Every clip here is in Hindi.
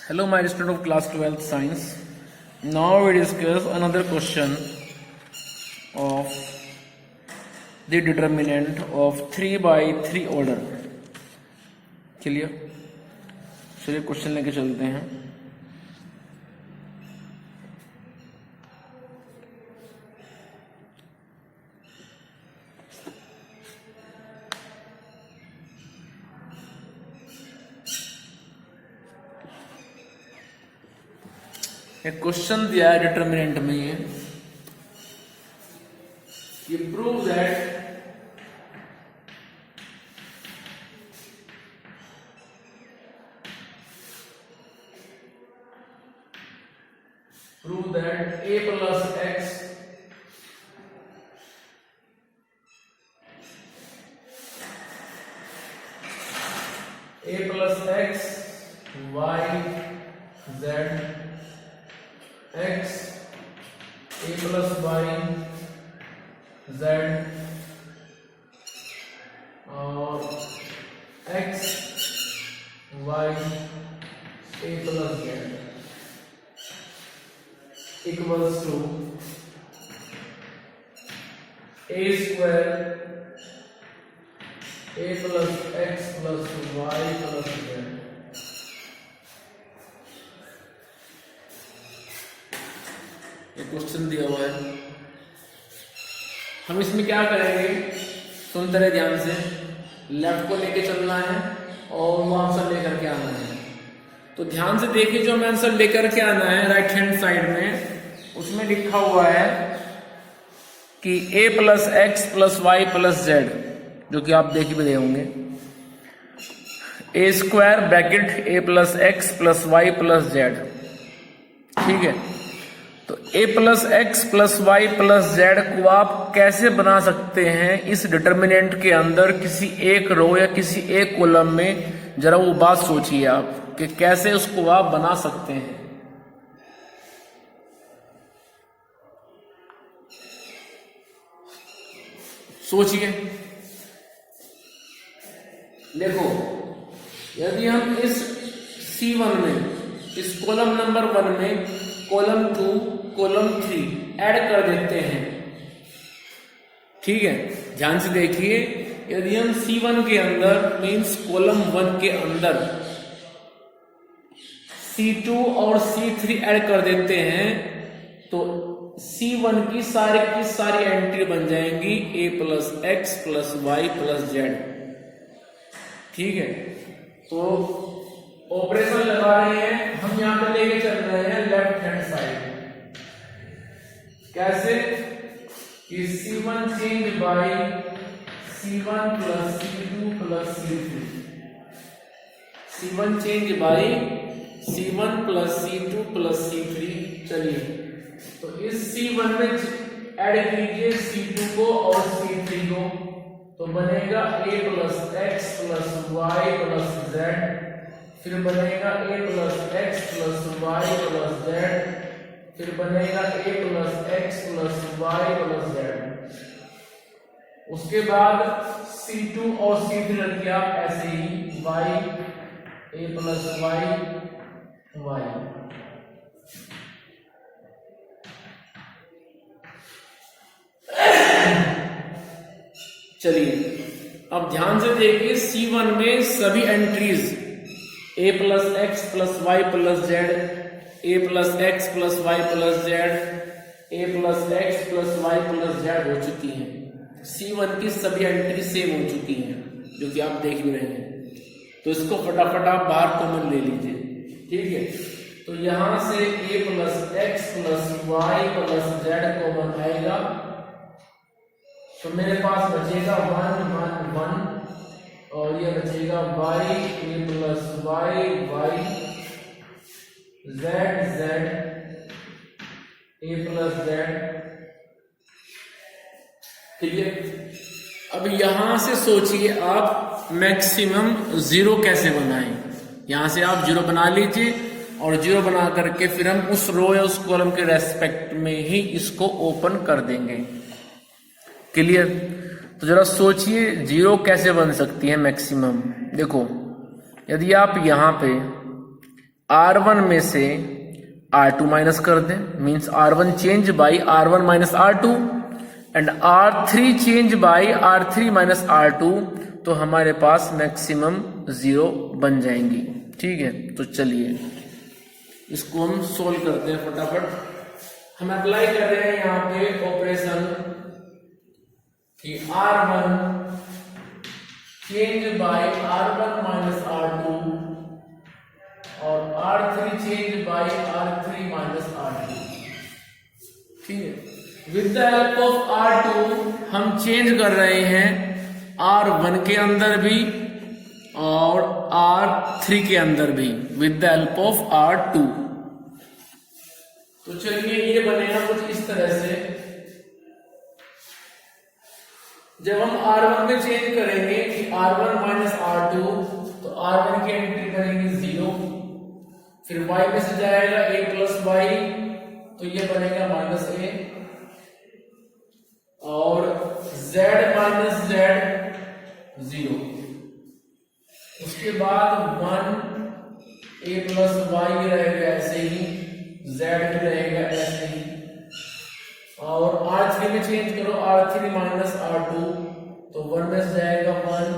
Hello, my student of class 12th science. Now we discuss another question of the determinant of 3 by 3 order. चलिए क्वेश्चन लेके चलते हैं. एक क्वेश्चन दिया है डिटर्मिनेंट में ये prove that a plus x y z x a plus y z और x y a plus z equals to a square a plus x plus y plus z. Question दिया हुआ है. हम इसमें क्या करेंगे, सुनते रहे ध्यान से. लेफ्ट को लेके चलना है और वो आंसर लेकर के आना है. तो ध्यान से देखिए, जो हमें आंसर लेकर के आना है राइट हैंड साइड में, उसमें लिखा हुआ है कि a plus x plus y plus z, जो कि आप देख भी रहे होंगे. A square bracket a plus x plus y plus z. ठीक है. तो a plus x plus y plus z को आप कैसे बना सकते हैं इस डिटर्मिनेंट के अंदर किसी एक रो या किसी एक कॉलम में, जरा वो बात सोचिए आप कि कैसे उसको आप बना सकते हैं. सोचिए. देखो, यदि हम इस C1 में, इस कॉलम नंबर 1 में कॉलम 2 कॉलम 3 ऐड कर देते हैं. ठीक है, ध्यान से देखिए. यदि हम C1 के अंदर मीन्स कॉलम 1 के अंदर C2 और C3 ऐड कर देते हैं तो C1 की सारी एंट्री बन जाएंगी a plus x plus y plus z. ठीक है. तो ऑपरेशन लगा रहे हैं हम, यहां पे लेके चल रहे हैं लेफ्ट हैंड साइड. कैसे कि C1 change bye C1 plus C2 plus C3. C1 change bye C1 plus C2 plus C3. चलिए, तो इस C1 में ऐड कीजिए C2 को और C3 को, तो बनेगा a plus x plus y plus z. फिर बनेगा a plus x plus y plus z. फिर बनेगा a plus x plus y plus z. उसके बाद C2 और C3 रख दिया ऐसे ही, y a plus y y. चलिए, अब ध्यान से देखिए. C1 में सभी entries a plus x plus y plus z, a plus x plus y plus z, a plus x plus y plus Z हो चुकी हैं. C1 की सभी एंट्री सेम हो चुकी हैं, जो कि आप देख भी रहे हैं. तो इसको फटाफट आप बाहर कॉमन ले लीजिए. ठीक है. तो यहां से a plus x plus y plus z common आएगा, तो मेरे पास बचेगा 1 1 1 और ये बचेगा y a plus y y z z a plus z. Clear. अब यहां से सोचिए आप मैक्सिमम 0 कैसे बनाएं. यहां से आप 0 बना लीजिए और 0 बना करके फिर हम उस रो या उस कॉलम के रेस्पेक्ट में ही इसको ओपन कर देंगे. क्लियर. तो जरा सोचिए 0 कैसे बन सकती है मैक्सिमम. देखो, यदि आप यहाँ पे R1 में से R2 माइनस कर दें, means R1 change by R1 minus R2 and R3 change by R3 minus R2, तो हमारे पास मैक्सिमम 0 बन जाएंगी। ठीक है, तो चलिए इसको हम सोल्व करते हैं फटाफट। हम अप्लाई कर रहे हैं यहाँ पे ऑपरेशन कि R1 change bye R1 minus R2 और R3 change bye R3 minus R2। ठीक है, with the help of R2 हम चेंज कर रहे हैं R1 के अंदर भी और R3 के अंदर भी with the help of R2। तो चलिए ये बनेगा कुछ इस तरह से। जब हम R1 में चेंज करेंगे कि R1 माइनस R2, तो R1 की एंट्री बनेगी 0, फिर y में से जाएगा a प्लस y, तो ये बनेगा माइनस a, और z माइनस z 0। उसके बाद 1 a प्लस y रहेगा ऐसे ही, z भी रहेगा ऐसे ही, और R3 में चेंज करो R3 माइनस R2, तो 1 में से जाएगा 1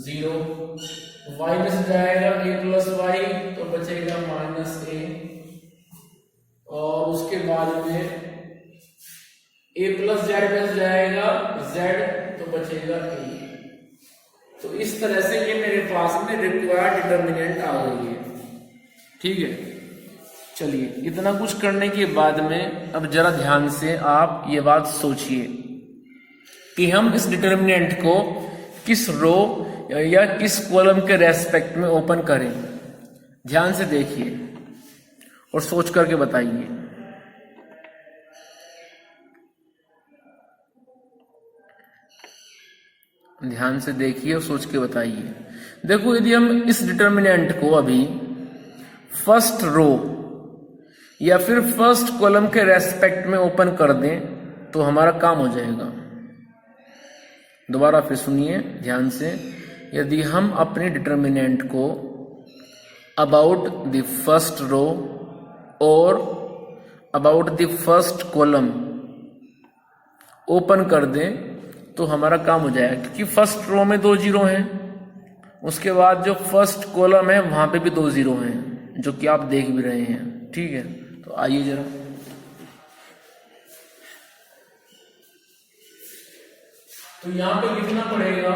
0, y में से जाएगा a प्लस y, तो बचेगा माइनस a, और उसके बाद में a प्लस z में से जाएगा z, तो बचेगा a। तो इस तरह से ये मेरे पास में रिक्वायर्ड डिटर्मिनेंट आ गई है। ठीक है, चलिए इतना कुछ करने के बाद में अब जरा ध्यान से आप ये बात सोचिए कि हम इस डिटर्मिनेंट को किस रो या किस कॉलम के रेस्पेक्ट में ओपन करें। ध्यान से देखिए और सोच करके बताइए। ध्यान से देखिए और सोच के बताइए। देखो, यदि हम इस डिटर्मिनेंट को अभी फर्स्ट रो या फिर फर्स्ट कॉलम के रेस्पेक्ट में ओपन कर दें तो हमारा काम हो जाएगा। दोबारा फिर सुनिए ध्यान से। यदि हम अपने डिटर्मिनेंट को अबाउट द फर्स्ट रो और about the first column open कर दें तो हमारा काम हो जाएगा, क्योंकि फर्स्ट रो में 2 जीरो हैं, उसके बाद जो फर्स्ट कॉलम है वहां पे भी 2 जीरो हैं, जो कि आप देख भी रहे हैं। ठीक है, तो आइए जरा। तो यहां पे लिखना पड़ेगा,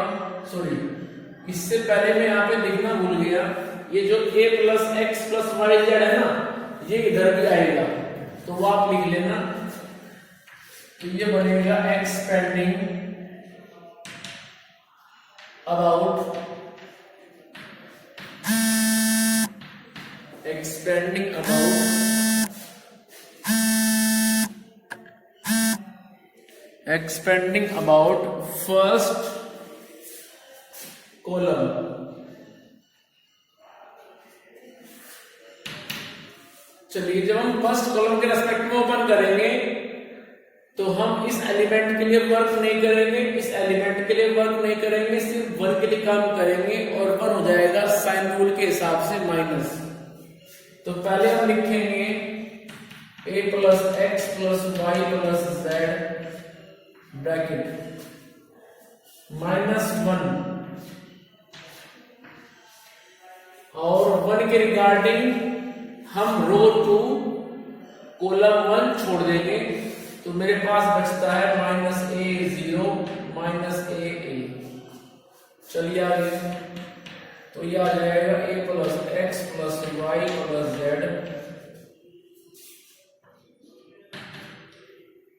सॉरी इससे पहले मैं यहां पे लिखना भूल गया, ये जो a plus x plus y z है ना, ये इधर भी आएगा, तो वो आप लिख लेना। तो ये बनेगा expanding about expanding about first column। चलिए, जब हम फर्स्ट कॉलम के रेस्पेक्ट में ओपन करेंगे तो हम इस एलिमेंट के लिए वर्क नहीं करेंगे, इस एलिमेंट के लिए वर्क नहीं करेंगे, सिर्फ 1 के लिए काम करेंगे, और 1 हो जाएगा साइन रूल के हिसाब से माइनस। तो पहले हम लिखेंगे a plus x plus y plus z bracket -1, और 1 के रिगार्डिंग हम रो 2 कॉलम 1 छोड़ देंगे, तो मेरे पास बचता है -a0 -a। चलिए आगे, तो ये आ जाएगा a plus x plus y plus z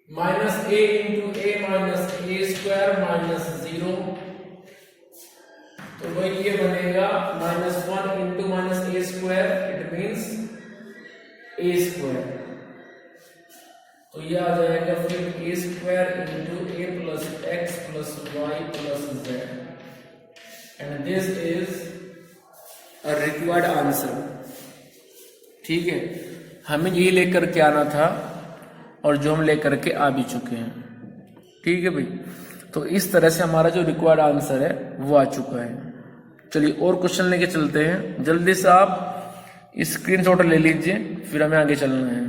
-a into a minus a square -0, तो वही ये बनेगा -1 into -a square, it means a square. तो ये आ जाएगा फिर a square into a plus x plus y plus z, and this is a required answer. ठीक है, हमें ये लेकर के आना था और जो हम लेकर के आ भी चुके हैं। ठीक है भाई, तो इस तरह से हमारा जो रिक्वायर्ड आंसर है वो आ चुका है। चलिए और क्वेश्चन लेके चलते हैं। जल्दी से आप स्क्रीनशॉट ले लीजिए, फिर हमें आगे चलना है।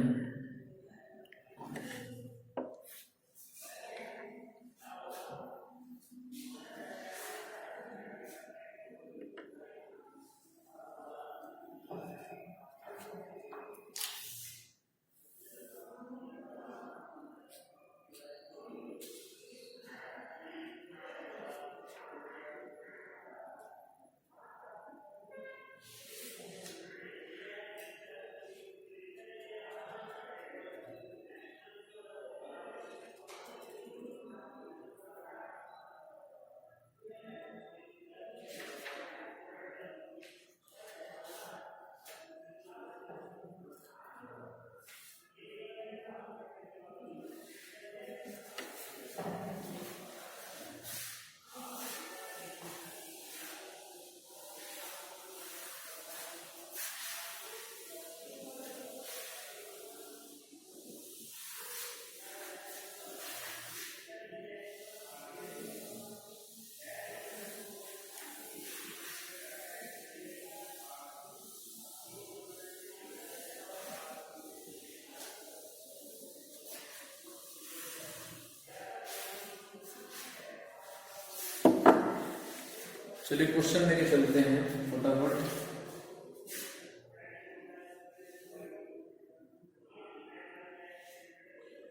चलिए क्वेश्चन लेके चलते हैं फटाफट।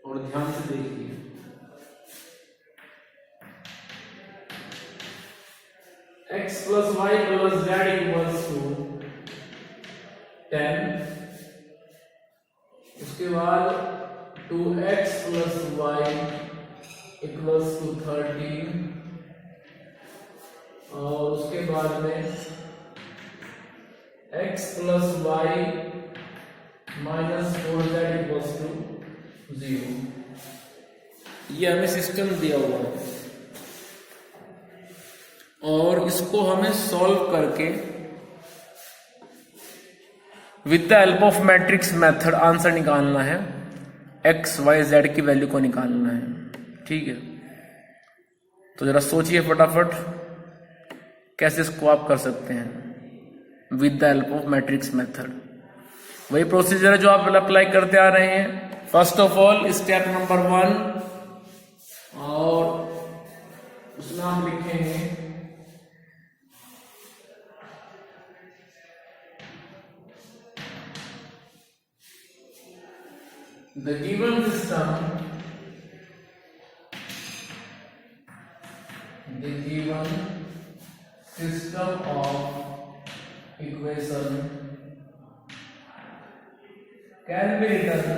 और ध्यान से देखिए, x plus y plus z equals to 10, उसके बाद 2x plus Y equals to 13, और उसके बाद में x plus y minus 4z equals to 0। ये हमें सिस्टम दिया हुआ है और इसको हमें सॉल्व करके with the help of matrix method answer निकालना है, x y z की वैल्यू को निकालना है। ठीक है, तो जरा सोचिए फटाफट कैसे इसको आप कर सकते हैं with the help of matrix method. वही प्रोसीजर है जो आप अप्लाई करते आ रहे हैं। First of all step number 1, और उसमें हम लिखेंगे the given system of equation can be written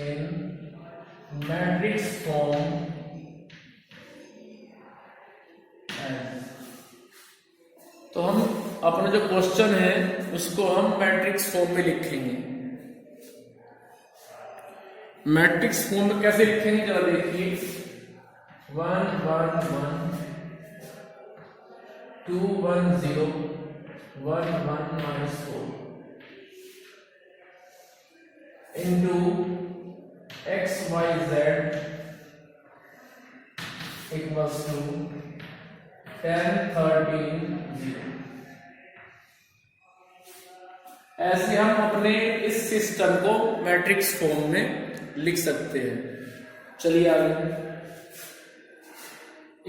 in matrix form as। तो हम अपना जो क्वेश्चन है उसको हम मैट्रिक्स फॉर्म में लिखेंगे। मैट्रिक्स फॉर्म में कैसे लिखेंगे जरा देखिए, 1 1 1 2 1 0 1 1 -4 into x y z equals to 10 13 0। ऐसे हम अपने इस सिस्टम को मैट्रिक्स फॉर्म में लिख सकते हैं। चलिए आगे।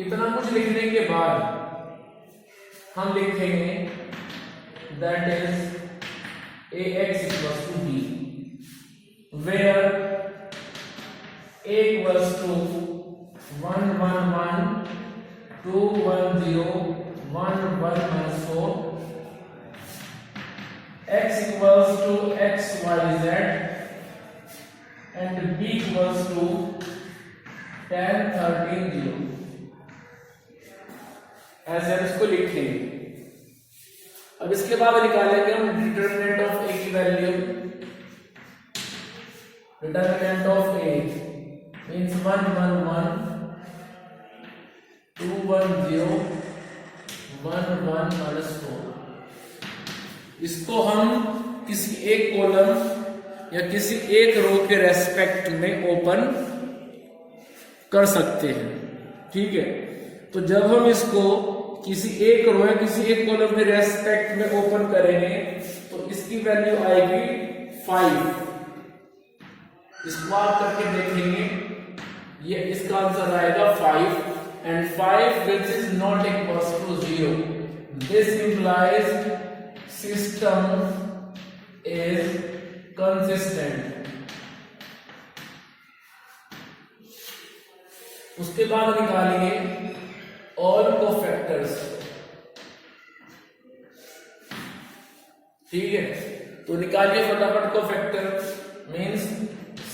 इतना कुछ लिखने के बाद हम लिखेंगे that is ax equals to b, where a equals to 1 1 1 2 1 0 1 1 -4, x equals to x y z and b equals to 10 13 0। ऐसे हम इसको लिखेंगे। अब इसके बाद निकालेंगे हम डिटरमिनेंट ऑफ a की value. Determinant of a means 1 1 1 2 1 0 1 1 -4। इसको हम किसी एक कॉलम या किसी एक रो के रेस्पेक्ट में ओपन कर सकते हैं। ठीक है, तो जब हम इसको किसी एक रो है किसी एक कॉलम में रेस्पेक्ट में ओपन करेंगे तो इसकी वैल्यू आएगी 5। इसको आप करके देखेंगे, ये इसका आंसर आएगा 5 and 5 which is not equals to 0. This implies system is consistent. उसके बाद निकालिए ऑल कोफैक्टर्स। ठीक है, तो निकालिए फटाफट कोफैक्टर मींस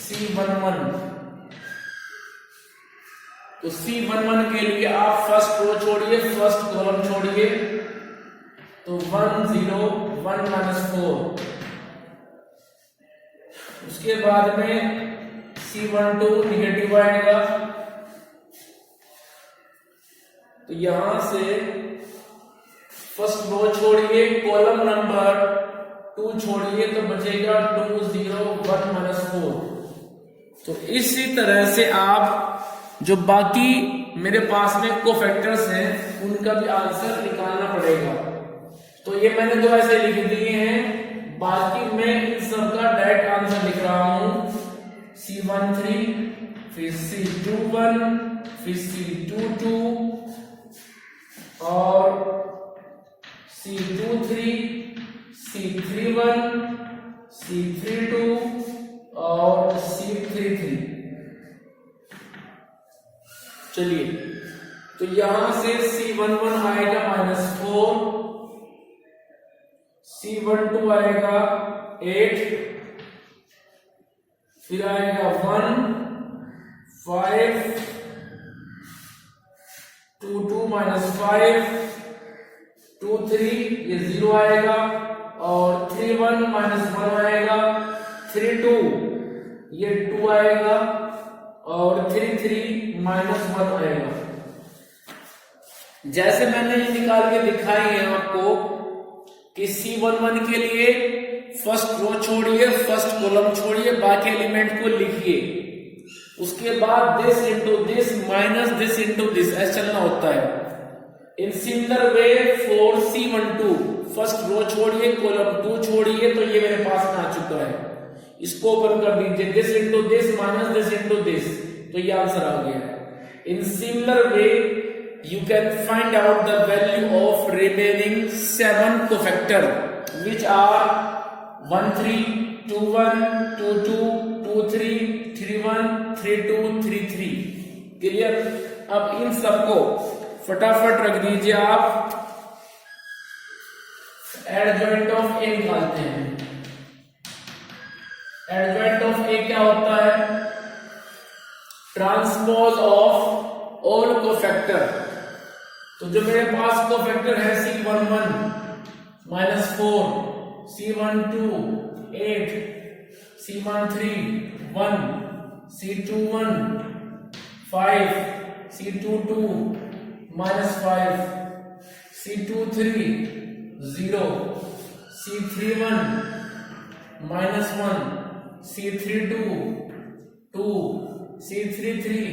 C11। तो C11 के लिए आप फर्स्ट रो छोड़िए, फर्स्ट कॉलम छोड़िए, तो 1 0 1 -4। उसके बाद में C12 निगेटिव आएगा, तो यहां से फर्स्ट रो छोड़िए, कॉलम नंबर 2 छोड़िए, तो बचेगा 2 0 1 -4। तो इसी तरह से आप जो बाकी मेरे पास में कोफैक्टर्स हैं उनका भी आंसर निकालना पड़ेगा। तो ये मैंने दो ऐसे लिख दिए हैं, बाकी मैं इन सबका डायरेक्ट आंसर लिख रहा हूं। C13 फिर C21 फिर C22 और C23 C31 C32 और C33। चलिए, तो यहां से C11 आएगा -4, C12 आएगा 8, फिर आएगा 1 5 2 2 -5 2 3, ये 0 आएगा, और 3 1 -1 आएगा, 3 2 ये 2 आएगा, और 3 3 -1 आएगा। जैसे मैंने ये निकाल के दिखाई है आपको कि C11 के लिए फर्स्ट रो छोड़िए, फर्स्ट कॉलम छोड़िए, बाकी एलिमेंट को लिखिए। उसके बाद this into this minus this into this ऐसे चलना होता है। In similar way for C12 first row छोड़िए, कॉलम 2 छोड़िए, तो ये मेरे पास में आ चुका है। इसको ओपन कर दीजिए, this into this minus this into this, तो ये आंसर आ गया। इन similar way you can find out the value of remaining 7 cofactor which are 1 3 2 1 2 2 2 3 3 1 3 2 3 3। Clear? अब इन सबको फटाफट रख दीजिए आप। एडजॉइंट ऑफ ए निकालते हैं। एडजॉइंट ऑफ ए क्या होता है? Transpose of all cofactor. तो जो मेरे पास कोफैक्टर है C11 -4, C12 8, C13 1, C21 5, C22 -5, C23 0, C31 -1, C32 2, C33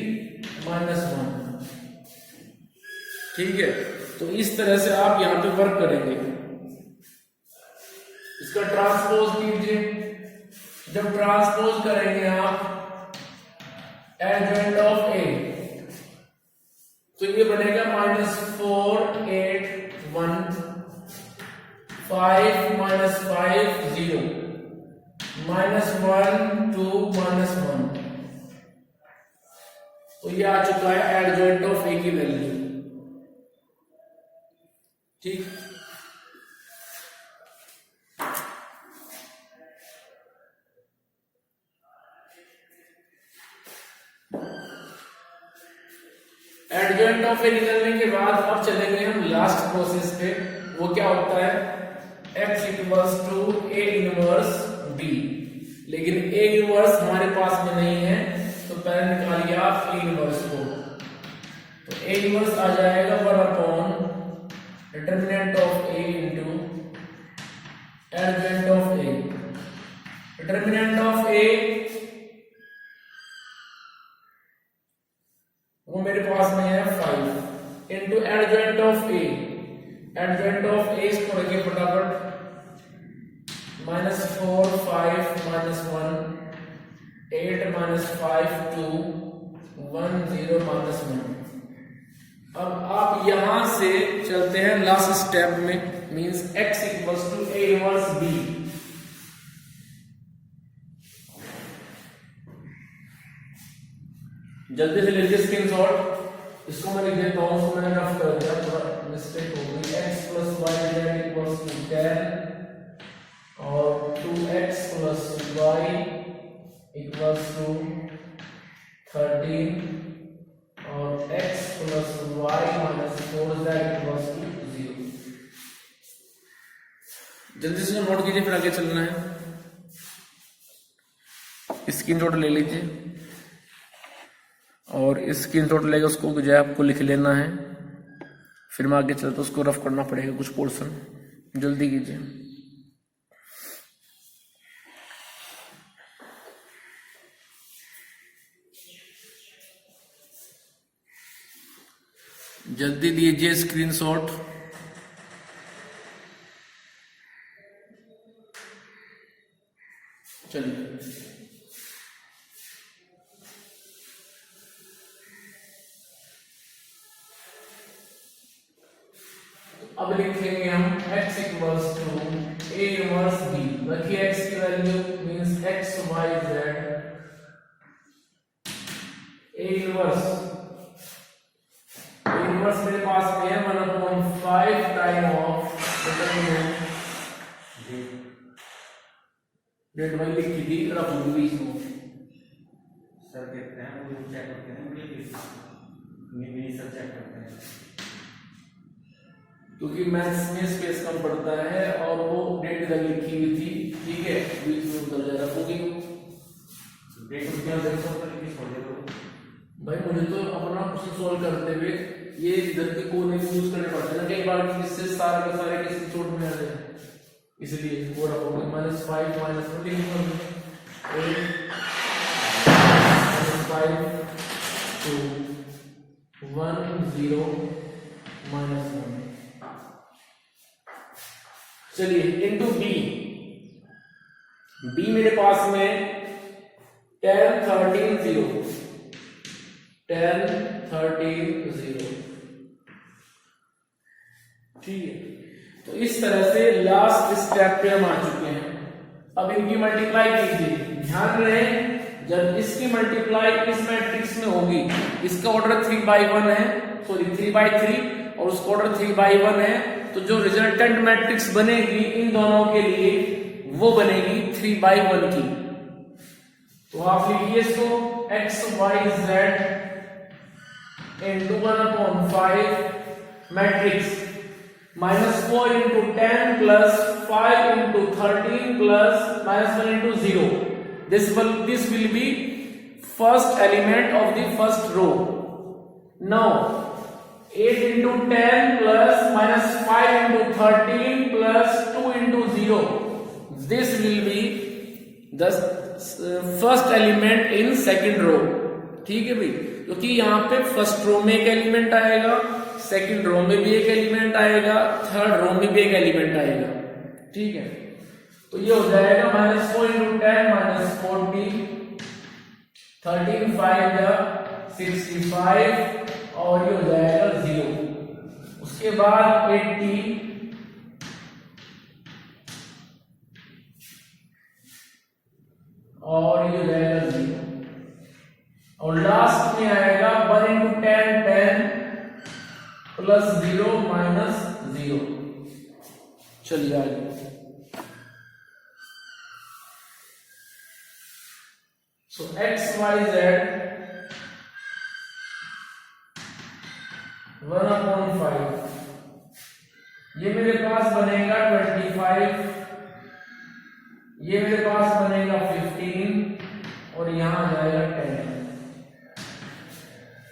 -1। ठीक है, तो इस तरह से आप यहां पे वर्क करेंगे। इसका ट्रांसपोज कीजिए। जब ट्रांसपोज करेंगे आप एडजॉइंट ऑफ ए, तो ये बनेगा -4 8 1 5 -5 0 -1 2 -1। तो ये आ चुका है एडजॉइंट ऑफ ए की वैल्यू। ठीक, एडजॉइंट ऑफ ए निकलने के बाद अब चलेंगे हम लास्ट प्रोसेस पे। वो क्या होता है? X = A inverse B। लेकिन A इनवर्स हमारे पास में नहीं है, तो पहले निकालिए आप A इनवर्स को। तो A इनवर्स आ जाएगा 1/, determinant of A into adjoint of A। Determinant of A वो मेरे पास में है 5 into adjoint of A advent of A इसको रखिए फटाफट, -4 5 -1 8 -5 2 1 0 -1। अब आप यहां से चलते हैं लास्ट स्टेप में, means x equals to a inverse b। जल्दी से लीजिए स्क्रीनशॉट, इसको मैं लिख देता हूं, उसको मैंने रफ कर दिया, थोड़ा मिस्टेक हो गई। x + y z equals to 10 और 2x + y इक्वल्स टू 13 और x + y - 4z equals to 0। जल्दी से नोट कीजिए, फिर आगे चलना है। स्क्रीनशॉट ले लीजिए और स्क्रीनशॉट लेके उसको जो है आपको लिख लेना है, फिर मैं आगे चलता उसको रफ करना पड़ेगा कुछ पोर्शन। जल्दी कीजिए। जल्दी दीजिए स्क्रीनशॉट। चलिए अब लिखेंगे हम x equals to a inverse b। रखिए x की value, means x y z a inverse मेरे पास में है 1/5 टाइम ऑफ डेट वाली लिखी थी, रख लूंगी इसको। सर देखते हैं, वो चेक करते हैं, ये सब चेक करते हैं, क्योंकि मैथ्स में स्पेस कम पड़ता है और वो डेट इधर लिखी हुई थी, ठीक है, बीच में उधर जा रहा होगी डेट क्या देखो तो लिखी छोड़ दो भाई। मुझे तो अपना क्वेश्चन सॉल्व करते हुए ये इधर के कोने में यूज करने पड़ते हैं ना, कई बार इससे सारे के सारे किसी चोट में आ जाए, इसलिए वो रखोगे -5 -1 लिखेंगे 5 2 1 0 -1। चलिए इनटू बी मेरे पास में 10 13 0 10 13 0, ठीक है। तो इस तरह से लास्ट स्टेप पे हम आ चुके हैं। अब इनकी मल्टीप्लाई कीजिए। ध्यान रहे, जब इसकी मल्टीप्लाई इस मैट्रिक्स में होगी, इसका ऑर्डर 3/1 है, सॉरी 3/3 और उसका ऑर्डर 3/1 है, तो जो रिजल्टेंट मैट्रिक्स बनेगी इन दोनों के लिए वो बनेगी 3/1 की। तो आप लिखिए इसको x y z into 1/5 matrix -4 into 10 plus 5 into 13 plus -1 into 0. This will be first element of the first row. Now 8 into 10 plus -5 into 13 plus 2 into 0. This will be the first element in second row. ठीक है भाई, क्योंकि यहाँ पे फर्स्ट रो में एक एलिमेंट आएगा, सेकंड रो में भी एक एलिमेंट आएगा, थर्ड रो में भी एक एलिमेंट आएगा, ठीक है। तो ये हो जाएगा -4 into 10 -40 13 5 65 और ये हो जाएगा 0। उसके बाद 80 और ये हो जाएगा 0 और लास्ट में आएगा 1 into 10 10 प्लस 0 माइनस 0। चलिए आगे। सो x y z 1/5 ये मेरे पास बनेगा 25, ये मेरे पास बनेगा 15 और यहां आ जाएगा 10।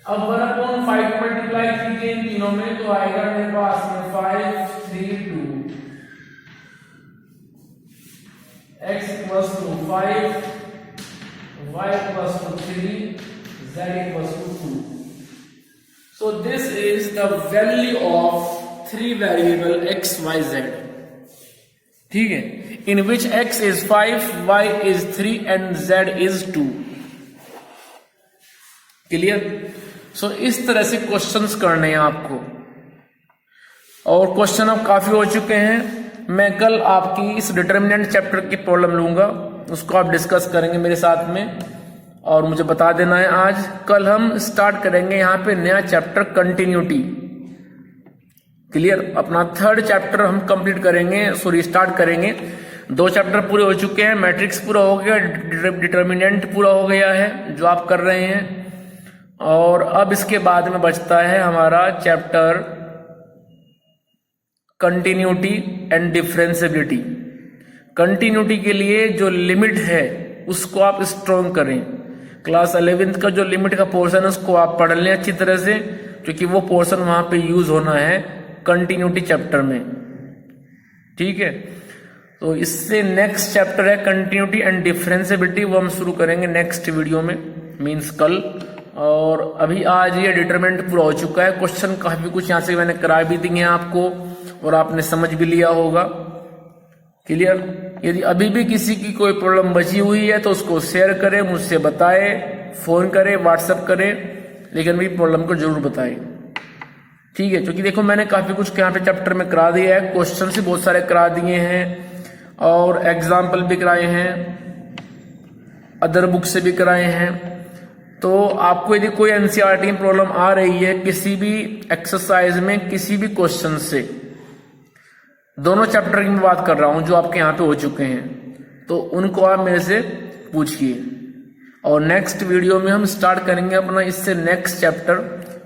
अब 1/5 मल्टीप्लाई कीजिए इन तीनों में तो आएगा मेरे पास में 5 3 2 x equals to 5 y equals to 3 z equals to 2। So this is the value of 3 variable x, y, z, ठीक है, in which x is 5, y is 3 and z is 2। Clear? So इस तरह से क्वेश्चंस करने हैं आपको, और क्वेश्चन अब काफी हो चुके हैं। मैं कल आपकी इस डिटर्मिनेंट चैप्टर की प्रॉब्लम लूंगा, उसको आप डिस्कस करेंगे मेरे साथ में, और मुझे बता देना है आज। कल हम स्टार्ट करेंगे यहाँ पे नया चैप्टर कंटिन्यूटी। क्लियर? अपना 3rd चैप्टर हम कंप्लीट करेंगे, सॉरी स्टार्ट करेंगे। 2 चैप्टर पूरे हो चुके हैं, मैट्रिक्स पूरा हो गया, डिटर्मिनेंट पूरा हो गया है जो आप कर रहे हैं, और अब इसके बाद में बचता है हमारा chapter continuity and differentiability. Continuity के लिए जो लिमिट है उसको आप स्ट्रॉन्ग करें। क्लास 11th का जो लिमिट का पोर्शन है उसको आप पढ़ लें अच्छी तरह से, क्योंकि वो पोर्शन वहां पे यूज होना है कंटिन्यूटी चैप्टर में, ठीक है। तो इससे नेक्स्ट चैप्टर है कंटिन्यूटी एंड डिफरेंशिएबिलिटी, वो हम शुरू करेंगे नेक्स्ट वीडियो में, मींस कल। और अभी आज ये डिटरमिनेंट पूरा हो चुका है। क्वेश्चन काफी कुछ यहाँ से मैंने करा भी दिए हैं आपको, और आपने समझ भी लिया होगा। क्लियर? यदि अभी भी किसी की कोई प्रॉब्लम बची हुई है तो उसको शेयर करें, मुझसे बताए, फोन करें, व्हाट्सएप करें, लेकिन भी प्रॉब्लम को जरूर बताएं, ठीक है। क्योंकि देखो मैंने काफी कुछ यहाँ पे चैप्टर में करा दिया है, क्वेश्चन भी बहुत सारे करा दिए हैं, और एग्जाम्पल भी कराए हैं, अदर बुक से भी कराए हैं। तो आपको यदि कोई एनसीईआरटी में प्रॉब्लम आ रही है किसी भी एक्सरसाइज में, किसी भी क्वेश्चन से, दोनों चैप्टर की मैं बात कर रहा हूं जो आपके यहाँ पे हो चुके हैं, तो उनको आप मेरे से पूछिए। और नेक्स्ट वीडियो में हम स्टार्ट करेंगे अपना इससे next chapter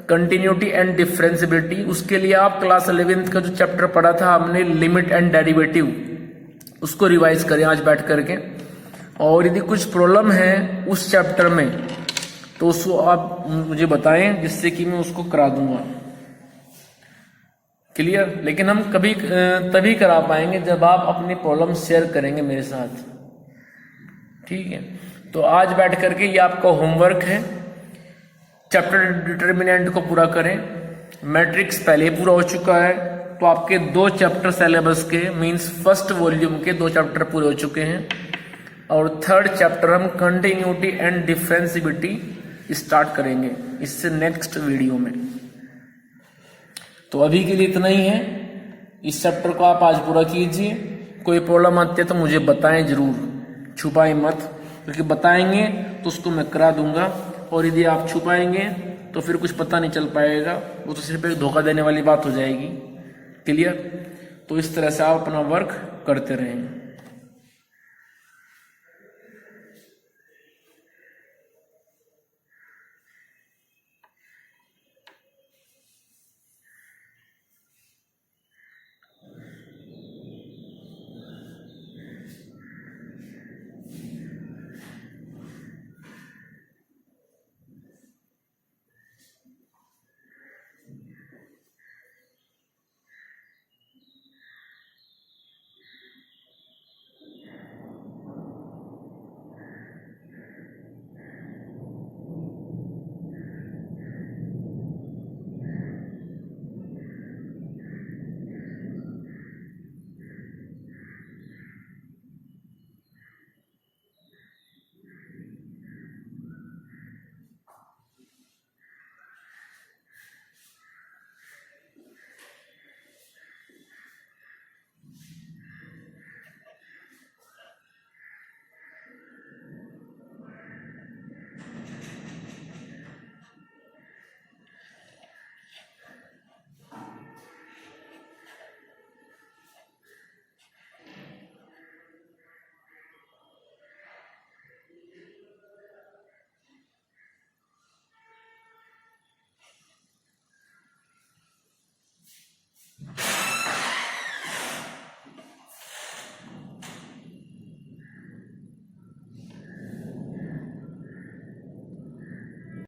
continuity and differentiability. उसके लिए आप क्लास 11th का जो चैप्टर पढ़ा था हमने, लिमिट एंड डेरिवेटिव, उसको रिवाइज करें आज बैठ करके। और यदि कुछ प्रॉब्लम है उस चैप्टर में तो उसको आप मुझे बताएं, जिससे कि मैं उसको करा दूंगा। क्लियर? लेकिन हम कभी तभी करा पाएंगे जब आप अपनी प्रॉब्लम शेयर करेंगे मेरे साथ, ठीक है। तो आज बैठ करके ये आपका होमवर्क है, चैप्टर डिटर्मिनेंट को पूरा करें। मैट्रिक्स पहले पूरा हो चुका है, तो आपके 2 चैप्टर सिलेबस के, मींस फर्स्ट वॉल्यूम के 2 चैप्टर पूरे हो चुके हैं, और 3rd चैप्टर हम कंटिन्यूटी एंड डिफरेंशिएबिलिटी स्टार्ट करेंगे इससे नेक्स्ट वीडियो में। तो अभी के लिए इतना ही है, इस चैप्टर को आप आज पूरा कीजिए। कोई प्रॉब्लम आती है तो मुझे बताएं जरूर, छुपाएं मत, क्योंकि बताएंगे तो उसको मैं करा दूंगा, और यदि आप छुपाएंगे तो फिर कुछ पता नहीं चल पाएगा, वो तो सिर्फ एक धोखा देने वाली बात हो जाएगी। क्लियर? तो इस तरह से आप अपना वर्क करते रहें।